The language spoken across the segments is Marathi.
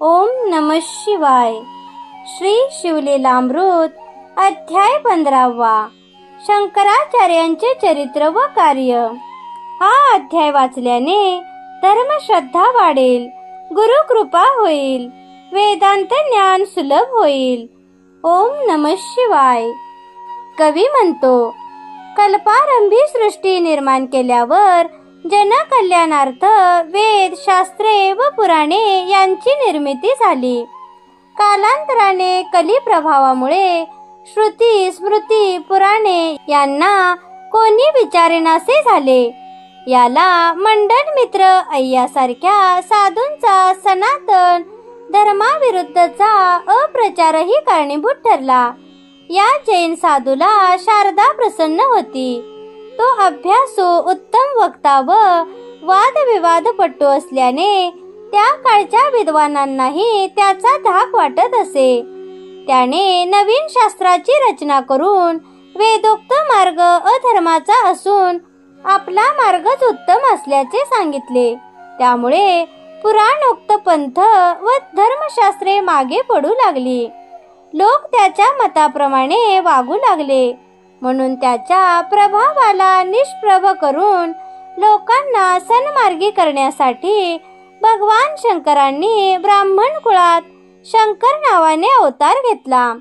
ओम नमः शिवाय. श्री शिवलीलामृत अध्याय 15वा. शंकराचार्यांचे चरित्र व कार्य. हा अध्याय वाचल्याने धर्मश्रद्धा वाढेल, गुरुकृपा होईल, वेदांत ज्ञान सुलभ होईल. ओम नमः शिवाय. कवी म्हणतो, कल्पारंभी सृष्टी निर्माण केल्यावर जनकल्याणार्थ वेद, शास्त्रे व पुराणे यांची निर्मिती झाली. कालांतराने कली प्रभावामुळे श्रुती, स्मृती, पुराणे यांना कोणी विचारेनासे झाले. याला मंडन मित्र अय्यासारख्या साधूंचा सनातन धर्माविरुद्धचा अप्रचारही कारणीभूत ठरला. या जैन साधूला शारदा प्रसन्न होती. तो अभ्यासू, उत्तम वक्ता व वादविवादपटू असल्याने त्या काळच्या विद्वानांनाही त्याचा धाक वाटत असे. त्याने नवीन शास्त्राची रचना करून वेदोक्त मार्ग अधर्माचा असून आपला मार्गच उत्तम असल्याचे सांगितले. त्यामुळे पुराणोक्त पंथ व धर्मशास्त्रे मागे पडू लागली. लोक त्याच्या मताप्रमाणे वागू लागले. म्हणून त्याच्या प्रभावाला निष्प्रभ करून लोकांना सन्मार्गी करण्यासाठी भगवान शंकरांनी ब्राह्मण कुळात शंकर नावाने अवतार घेतला.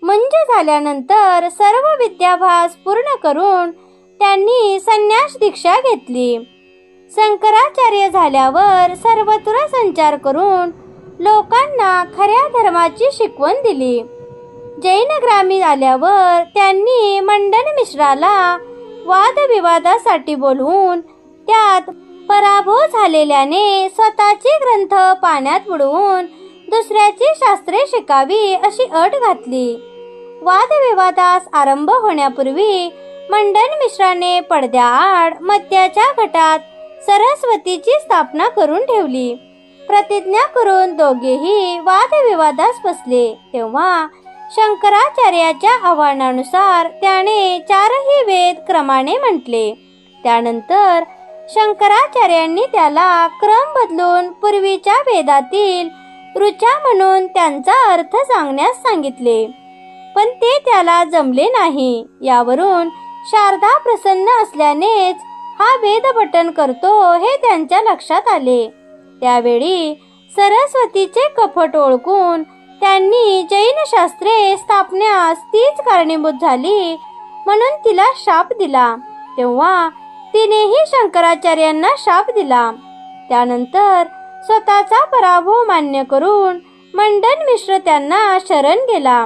मंज झाल्यानंतर सर्व विद्याभ्यास पूर्ण करून त्यांनी संन्यास दीक्षा घेतली. शंकराचार्य झाल्यावर सर्वत्र संचार करून लोकांना खऱ्या धर्माची शिकवण दिली. जैन ग्रामी आल्यावर त्यांनी मंडन मिश्राला वादविवादासाठी बोलवून त्यात पराभव झालेल्याने स्वतःचे ग्रंथ पाण्यात बुडवून दुसऱ्याची शास्त्रे शिकावी अशी अट घातली. वादविवादास आरंभ होण्यापूर्वी मंडन मिश्राने पडद्याआड मद्याच्या घटात सरस्वतीची स्थापना करून ठेवली. प्रतिज्ञा करून दोघेही वादविवादास बसले. तेव्हा शंकराचार्याच्या आव्हानानुसार त्याने 4ही वेद क्रमाने म्हटले. त्यानंतर शंकराचार्यांनी त्याला क्रम बदलून पूर्वीच्या वेदातील ऋचा म्हणून त्यांचा अर्थ सांगण्यास सांगितले. पण ते त्याला जमले नाही. यावरून शारदा प्रसन्न असल्यानेच हा वेद पठण करतो हे त्यांच्या लक्षात आले. त्यावेळी सरस्वतीचे कपट ओळखून त्यांनी जैन शास्त्रे स्थापण्यास तीच कारणीभूत झाली म्हणून तिला शाप दिला. तेव्हा तिनेही शंकराचार्यांना शाप दिला. त्यानंतर स्वतःचा पराभव मान्य करून मंडन मिश्र त्यांना शरण गेला.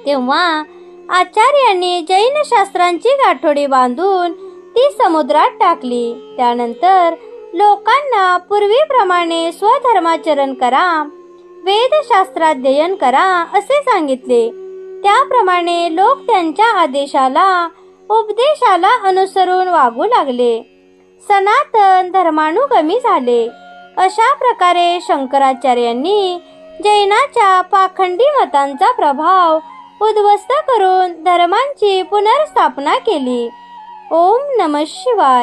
तेव्हा आचार्यांनी जैन शास्त्रांची गाठोडी बांधून ती समुद्रात टाकली. त्यानंतर लोकांना पूर्वीप्रमाणे स्वधर्माचरण करा, वेदशास्त्राध्ययन करा असे सांगितले. त्याप्रमाणे लोक त्यांच्या आदेशाला, उपदेशाला अनुसरून वागू लागले. सनातन धर्मानुगमी झाले. अशा प्रकारे शंकराचार्यांनी जैनाच्या पाखंडी मतांचा प्रभाव उद्ध्वस्त करून धर्मांची पुनर्स्थापना केली. ओम नमः शिवाय.